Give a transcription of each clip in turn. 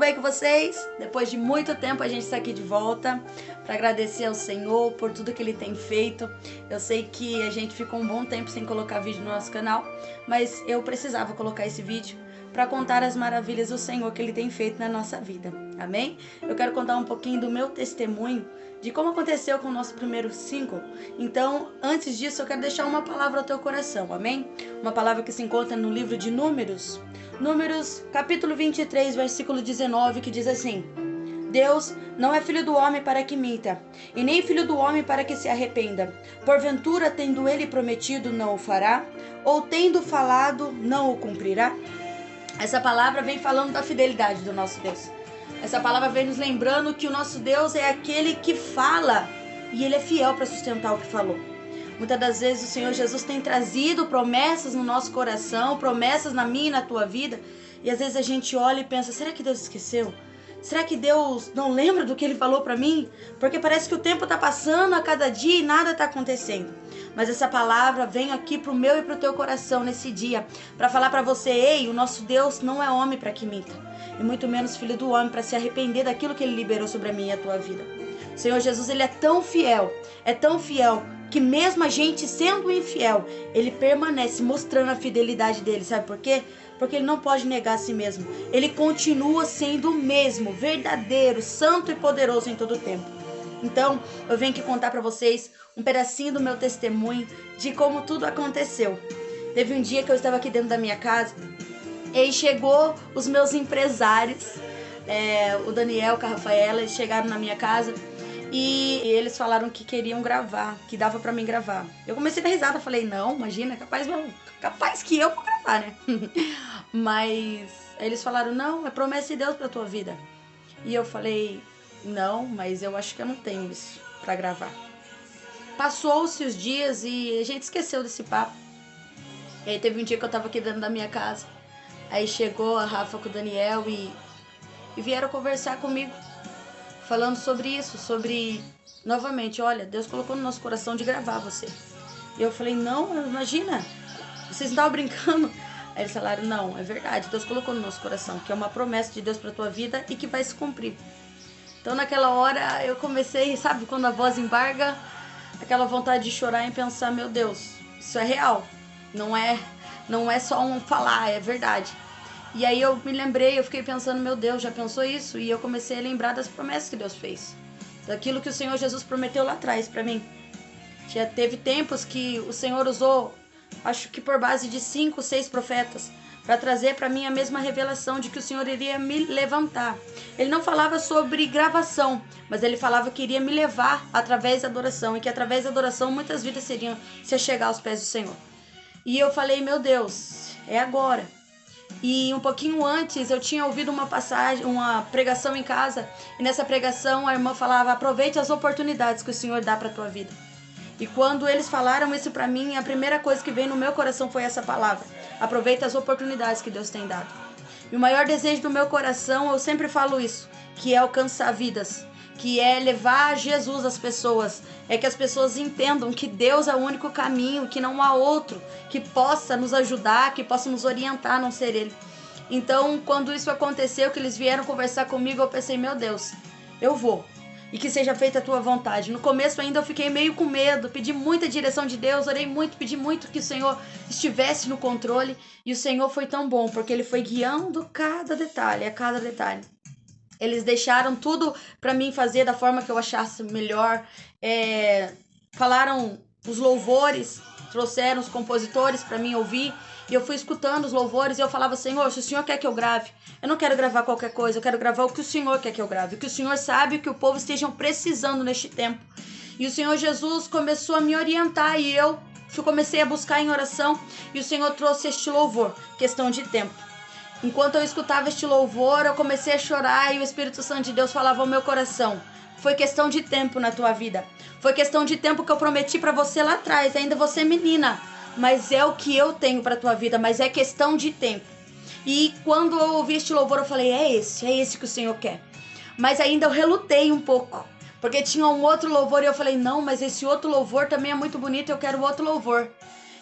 bem com vocês? Depois de muito tempo a gente está aqui de volta para agradecer ao Senhor por tudo que Ele tem feito. Eu sei que a gente ficou um bom tempo sem colocar vídeo no nosso canal, mas eu precisava colocar esse vídeo para contar as maravilhas do Senhor que Ele tem feito na nossa vida. Amém? Eu quero contar um pouquinho do meu testemunho, de como aconteceu com o nosso primeiro single. Então, antes disso, eu quero deixar uma palavra ao teu coração, amém? Uma palavra que se encontra no livro de Números, capítulo 23, versículo 19, que diz assim: Deus não é filho do homem para que minta, e nem filho do homem para que se arrependa. Porventura, tendo ele prometido, não o fará? Ou tendo falado, não o cumprirá? Essa palavra vem falando da fidelidade do nosso Deus. Essa palavra vem nos lembrando que o nosso Deus é aquele que fala e Ele é fiel para sustentar o que falou. Muitas das vezes o Senhor Jesus tem trazido promessas no nosso coração, promessas na minha e na tua vida, e às vezes a gente olha e pensa, será que Deus esqueceu? Será que Deus não lembra do que Ele falou para mim? Porque parece que o tempo está passando a cada dia e nada está acontecendo. Mas essa palavra vem aqui para o meu e para o teu coração nesse dia, para falar para você, ei, o nosso Deus não é homem para que minta, e muito menos filho do homem para se arrepender daquilo que Ele liberou sobre a minha e a tua vida. O Senhor Jesus, Ele é tão fiel, que mesmo a gente sendo infiel, Ele permanece mostrando a fidelidade dEle. Sabe por quê? Porque Ele não pode negar a si mesmo. Ele continua sendo o mesmo, verdadeiro, santo e poderoso em todo o tempo. Então, eu venho aqui contar para vocês um pedacinho do meu testemunho de como tudo aconteceu. Teve um dia que eu estava aqui dentro da minha casa e aí chegou os meus empresários, o Daniel com a Rafaela, eles chegaram na minha casa e eles falaram que queriam gravar, que dava pra mim gravar. Eu comecei a dar risada, falei, não, imagina, capaz que eu vou gravar, né? Mas eles falaram, não, é promessa de Deus pra tua vida. E eu falei, não, mas eu acho que eu não tenho isso pra gravar. Passou-se os dias e a gente esqueceu desse papo. E aí teve um dia que eu tava aqui dentro da minha casa. Aí chegou a Rafa com o Daniel e vieram conversar comigo, falando sobre isso, novamente, olha, Deus colocou no nosso coração de gravar você. E eu falei, não, imagina, vocês não estavam brincando? Aí eles falaram, não, é verdade, Deus colocou no nosso coração, que é uma promessa de Deus pra tua vida e que vai se cumprir. Então naquela hora eu comecei, sabe, quando a voz embarga, aquela vontade de chorar e pensar, meu Deus, isso é real, não é só um falar, é verdade. E aí eu me lembrei, eu fiquei pensando, meu Deus, já pensou isso? E eu comecei a lembrar das promessas que Deus fez, daquilo que o Senhor Jesus prometeu lá atrás pra mim. Já teve tempos que o Senhor usou, acho que por base de 5, 6 profetas, para trazer para mim a mesma revelação de que o Senhor iria me levantar. Ele não falava sobre gravação, mas Ele falava que iria me levar através da adoração, e que através da adoração muitas vidas seriam se chegar aos pés do Senhor. E eu falei, meu Deus, é agora. E um pouquinho antes eu tinha ouvido uma pregação em casa, e nessa pregação a irmã falava, aproveite as oportunidades que o Senhor dá para a tua vida. E quando eles falaram isso para mim, a primeira coisa que veio no meu coração foi essa palavra, aproveite as oportunidades que Deus tem dado. E o maior desejo do meu coração, eu sempre falo isso, que é alcançar vidas, que é levar Jesus às pessoas, é que as pessoas entendam que Deus é o único caminho, que não há outro que possa nos ajudar, que possa nos orientar a não ser Ele. Então, quando isso aconteceu, que eles vieram conversar comigo, eu pensei, meu Deus, eu vou, e que seja feita a tua vontade. No começo ainda eu fiquei meio com medo, pedi muita direção de Deus, orei muito, pedi muito que o Senhor estivesse no controle, e o Senhor foi tão bom, porque Ele foi guiando cada detalhe, a cada detalhe. Eles deixaram tudo para mim fazer da forma que eu achasse melhor. Falaram os louvores, trouxeram os compositores para mim ouvir. E eu fui escutando os louvores e eu falava, Senhor, se o Senhor quer que eu grave, eu não quero gravar qualquer coisa, eu quero gravar o que o Senhor quer que eu grave. O que o Senhor sabe que o povo estejam precisando neste tempo. E o Senhor Jesus começou a me orientar e eu comecei a buscar em oração. E o Senhor trouxe este louvor, questão de tempo. Enquanto eu escutava este louvor, eu comecei a chorar e o Espírito Santo de Deus falava ao meu coração, foi questão de tempo na tua vida. Foi questão de tempo que eu prometi para você lá atrás, ainda você menina, mas é o que eu tenho para tua vida, mas é questão de tempo. E quando eu ouvi este louvor, eu falei, é esse que o Senhor quer. Mas ainda eu relutei um pouco, porque tinha um outro louvor e eu falei, não, mas esse outro louvor também é muito bonito, eu quero outro louvor.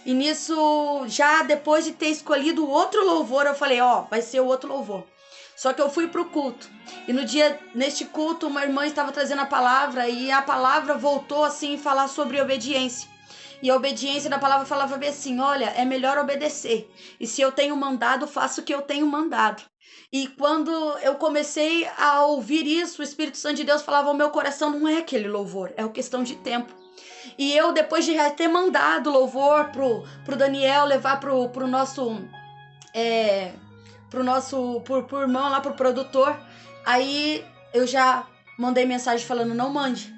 E nisso, já depois de ter escolhido o outro louvor, eu falei, vai ser o outro louvor. Só que eu fui pro culto. E neste culto, uma irmã estava trazendo a palavra. E a palavra voltou assim a falar sobre obediência. E a obediência da palavra falava bem assim: olha, é melhor obedecer. E se eu tenho mandado, faço o que eu tenho mandado. E quando eu comecei a ouvir isso, o Espírito Santo de Deus falava ao meu coração: não é aquele louvor, é uma questão de tempo. E eu, depois de ter mandado louvor pro Daniel levar pro nosso pro irmão lá, pro produtor, aí eu já mandei mensagem falando: não mande,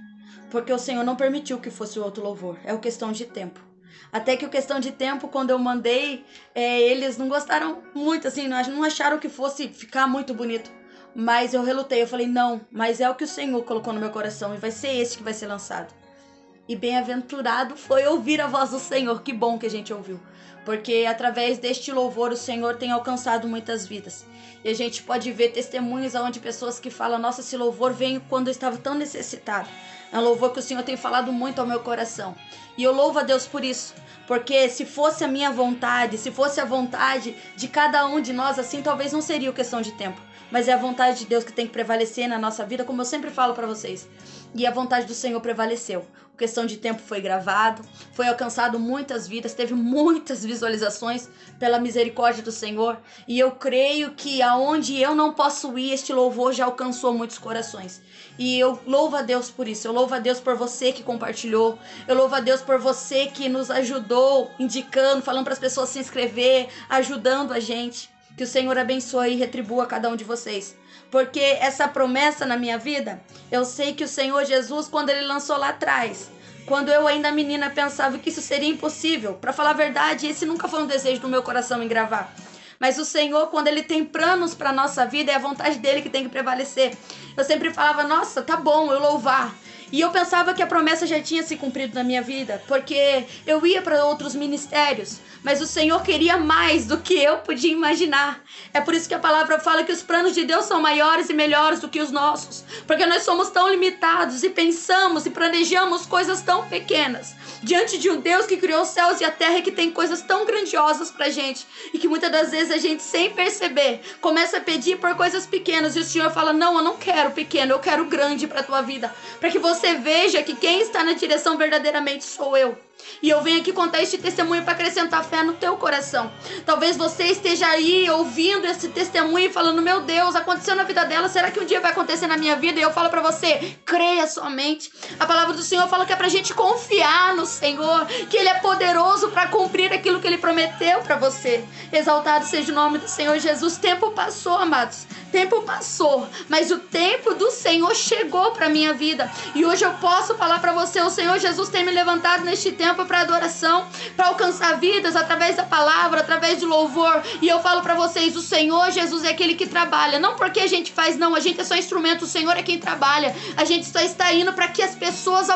porque o Senhor não permitiu que fosse o outro louvor, é uma questão de tempo. Até que a questão de tempo, quando eu mandei, eles não gostaram muito, assim, não acharam que fosse ficar muito bonito. Mas eu relutei, eu falei: não, mas é o que o Senhor colocou no meu coração e vai ser esse que vai ser lançado. E bem-aventurado foi ouvir a voz do Senhor. Que bom que a gente ouviu. Porque através deste louvor o Senhor tem alcançado muitas vidas. E a gente pode ver testemunhos onde pessoas que falam: nossa, esse louvor veio quando eu estava tão necessitado. É um louvor que o Senhor tem falado muito ao meu coração. E eu louvo a Deus por isso. Porque se fosse a minha vontade, se fosse a vontade de cada um de nós, assim, talvez não seria questão de tempo. Mas é a vontade de Deus que tem que prevalecer na nossa vida, como eu sempre falo para vocês. E a vontade do Senhor prevaleceu. A questão de tempo foi gravado, foi alcançado muitas vidas, teve muitas visualizações pela misericórdia do Senhor. E eu creio que aonde eu não posso ir, este louvor já alcançou muitos corações. E eu louvo a Deus por isso. Eu louvo a Deus por você que compartilhou. Eu louvo a Deus por você que nos ajudou, indicando, falando para as pessoas se inscrever, ajudando a gente. Que o Senhor abençoe e retribua cada um de vocês. Porque essa promessa na minha vida, eu sei que o Senhor Jesus, quando Ele lançou lá atrás, quando eu ainda menina pensava que isso seria impossível. Para falar a verdade, esse nunca foi um desejo do meu coração em gravar. Mas o Senhor, quando Ele tem planos para a nossa vida, é a vontade dEle que tem que prevalecer. Eu sempre falava: nossa, tá bom eu louvar. E eu pensava que a promessa já tinha se cumprido na minha vida, porque eu ia para outros ministérios, mas o Senhor queria mais do que eu podia imaginar. É por isso que a palavra fala que os planos de Deus são maiores e melhores do que os nossos, porque nós somos tão limitados e pensamos e planejamos coisas tão pequenas, diante de um Deus que criou os céus e a terra e que tem coisas tão grandiosas pra gente, e que muitas das vezes a gente, sem perceber, começa a pedir por coisas pequenas, e o Senhor fala: não, eu não quero pequeno, eu quero grande pra tua vida, para que você veja que quem está na direção verdadeiramente sou eu. E eu venho aqui contar este testemunho para acrescentar fé no teu coração. Talvez você esteja aí ouvindo esse testemunho e falando: meu Deus, aconteceu na vida dela, será que um dia vai acontecer na minha vida? E eu falo para você: creia somente. A palavra do Senhor fala que é pra gente confiar no Senhor, que Ele é poderoso para cumprir aquilo que Ele prometeu para você. Exaltado seja o nome do Senhor Jesus. Tempo passou, amados, tempo passou, mas o tempo do Senhor chegou para minha vida. E hoje eu posso falar para você: o Senhor Jesus tem me levantado neste tempo para adoração, para alcançar vidas através da palavra, através de louvor. E eu falo para vocês: o Senhor Jesus é aquele que trabalha, não porque a gente faz, não, a gente é só instrumento, o Senhor é quem trabalha. A gente só está indo para que as pessoas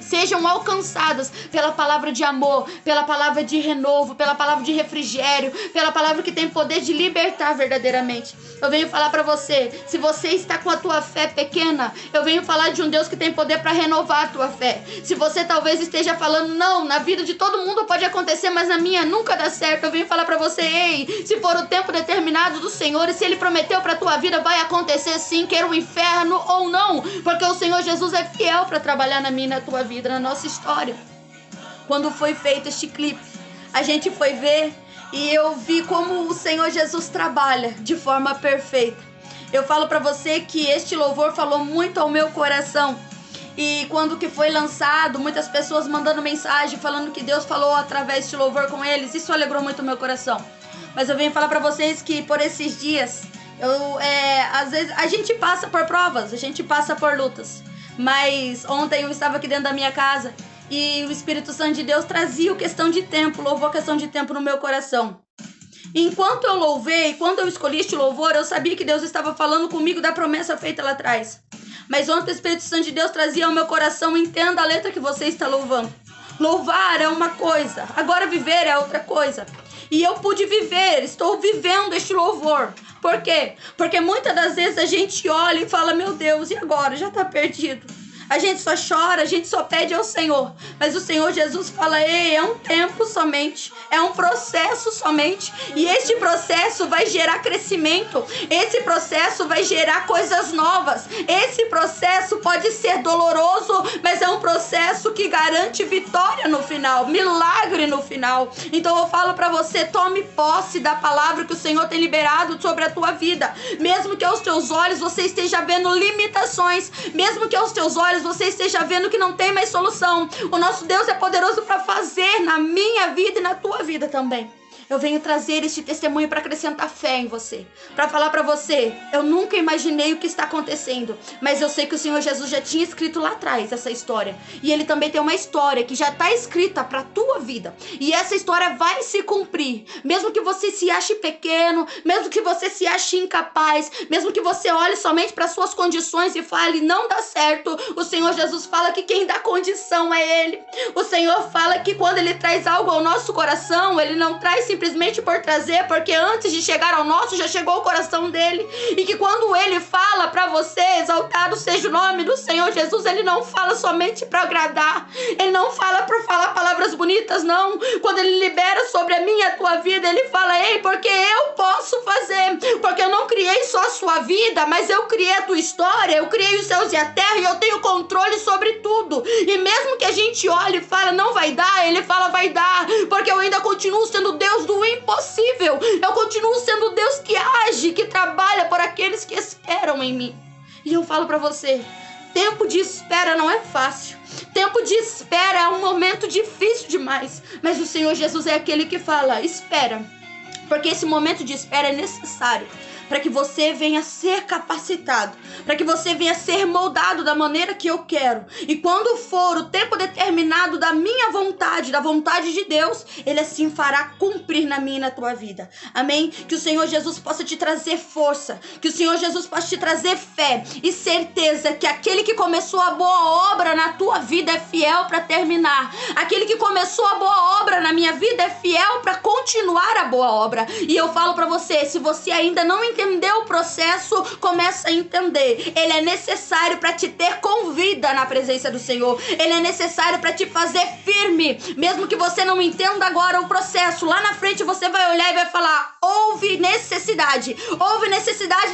sejam alcançadas pela palavra de amor, pela palavra de renovo, pela palavra de refrigério, pela palavra que tem poder de libertar verdadeiramente. Eu venho falar para você: se você está com a tua fé pequena, eu venho falar de um Deus que tem poder para renovar a tua fé. Se você talvez esteja falando: não, na vida de todo mundo pode acontecer, mas na minha nunca dá certo, eu venho falar para você: ei, se for o tempo determinado do Senhor, e se Ele prometeu para tua vida, vai acontecer sim, quer o inferno ou não, porque o Senhor Jesus é fiel para trabalhar na minha e na tua vida, na nossa história. Quando foi feito este clipe, a gente foi ver e eu vi como o Senhor Jesus trabalha de forma perfeita. Eu falo para você que este louvor falou muito ao meu coração. E quando que foi lançado, muitas pessoas mandando mensagem, falando que Deus falou através deste louvor com eles. Isso alegrou muito o meu coração. Mas eu venho falar para vocês que por esses dias, às vezes a gente passa por provas, a gente passa por lutas. Mas ontem eu estava aqui dentro da minha casa e o Espírito Santo de Deus trazia o questão de tempo, louvou a questão de tempo no meu coração. Enquanto eu louvei, quando eu escolhi este louvor, eu sabia que Deus estava falando comigo da promessa feita lá atrás. Mas ontem o Espírito Santo de Deus trazia ao meu coração: entenda a letra que você está louvando. Louvar é uma coisa, agora viver é outra coisa. E eu pude viver, estou vivendo este louvor. Por quê? Porque muitas das vezes a gente olha e fala: meu Deus, e agora? Já está perdido. A gente só chora, a gente só pede ao Senhor. Mas o Senhor Jesus fala, ei, é um tempo somente, é um processo somente. E este processo vai gerar crescimento. Esse processo vai gerar coisas novas. Esse processo pode ser doloroso, mas é um processo que garante vitória no final, milagre no final. Então eu falo para você, tome posse da palavra que o Senhor tem liberado sobre a tua vida. Mesmo que aos teus olhos você esteja vendo limitações, mesmo que aos teus olhos você esteja vendo que não tem mais solução, o nosso Deus é poderoso para fazer na minha vida e na tua vida também. Eu venho trazer este testemunho para acrescentar fé em você, para falar para você, eu nunca imaginei o que está acontecendo, mas eu sei que o Senhor Jesus já tinha escrito lá atrás essa história, e Ele também tem uma história que já está escrita para a tua vida, e essa história vai se cumprir, mesmo que você se ache pequeno, mesmo que você se ache incapaz, mesmo que você olhe somente para suas condições e fale, não dá certo, o Senhor Jesus fala que quem dá condição é Ele. O Senhor fala que quando Ele traz algo ao nosso coração, Ele não traz simplesmente por trazer, porque antes de chegar ao nosso já chegou o coração dele, e que quando ele fala para você, exaltado seja o nome do Senhor Jesus, ele não fala somente para agradar, ele não fala para falar palavras bonitas, não. Quando ele libera sobre a minha e a tua vida, ele fala, ei, porque eu posso fazer, porque eu não criei só a sua vida, mas eu criei a tua história, eu criei os céus e a terra, e eu tenho controle sobre tudo. E mesmo que a gente olhe e fala, não vai dar, ele fala, vai dar, porque eu ainda continuo sendo Deus do impossível. Eu continuo sendo Deus que age, que trabalha por aqueles que esperam em mim. E eu falo pra você, tempo de espera não é fácil. Tempo de espera é um momento difícil demais. Mas o Senhor Jesus é aquele que fala, espera. Porque esse momento de espera é necessário para que você venha ser capacitado, para que você venha ser moldado da maneira que eu quero. E quando for o tempo determinado da minha vontade, da vontade de Deus, Ele assim fará cumprir na minha e na tua vida. Amém? Que o Senhor Jesus possa te trazer força, que o Senhor Jesus possa te trazer fé e certeza que aquele que começou a boa obra na tua vida é fiel para terminar. Aquele que começou a boa obra na minha vida é fiel para continuar a boa obra. E eu falo para você, se você ainda não entendeu o processo, começa a entender. Ele é necessário para te ter com vida na presença do Senhor. Ele é necessário para te fazer firme. Mesmo que você não entenda agora o processo, lá na frente você vai olhar e vai falar, houve necessidade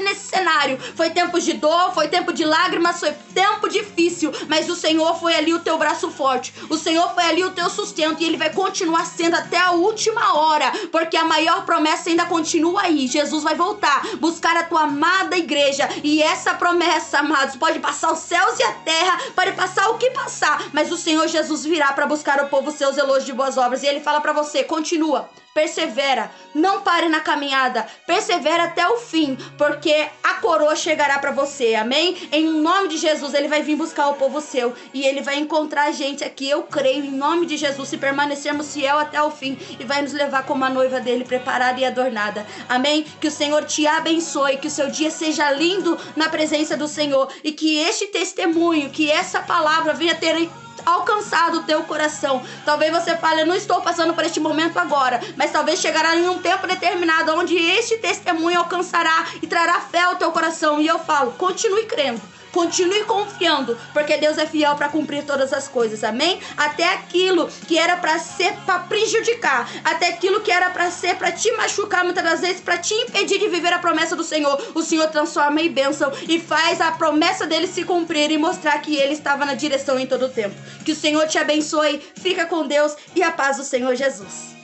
nesse cenário. Foi tempo de dor, foi tempo de lágrimas, foi tempo difícil, mas o Senhor foi ali o teu braço forte. O Senhor foi ali o teu sustento, e Ele vai continuar sendo até a última hora, porque a maior promessa ainda continua aí. Jesus vai voltar, buscar a tua amada igreja, e essa promessa, amados, pode passar os céus e a terra, pode passar o que passar, mas o Senhor Jesus virá para buscar o povo seus elogios de boas obras. E Ele fala para você, continua, persevera, não pare na caminhada, persevera até o fim, porque a coroa chegará para você, amém? Em nome de Jesus, Ele vai vir buscar o povo seu, e Ele vai encontrar a gente aqui, eu creio, em nome de Jesus, se permanecermos fiel até o fim, e vai nos levar como a noiva dele, preparada e adornada, amém? Que o Senhor te abençoe, que o seu dia seja lindo na presença do Senhor, e que este testemunho, que essa palavra venha ter alcançado o teu coração. Talvez você fale, eu não estou passando por este momento agora, mas talvez chegará em um tempo determinado onde este testemunho alcançará e trará fé ao teu coração. E eu falo, continue crendo, continue confiando, porque Deus é fiel para cumprir todas as coisas, amém? Até aquilo que era para ser para prejudicar, até aquilo que era para ser para te machucar, muitas das vezes para te impedir de viver a promessa do Senhor, o Senhor transforma em bênção e faz a promessa dele se cumprir e mostrar que Ele estava na direção em todo o tempo. Que o Senhor te abençoe, fica com Deus e a paz do Senhor Jesus.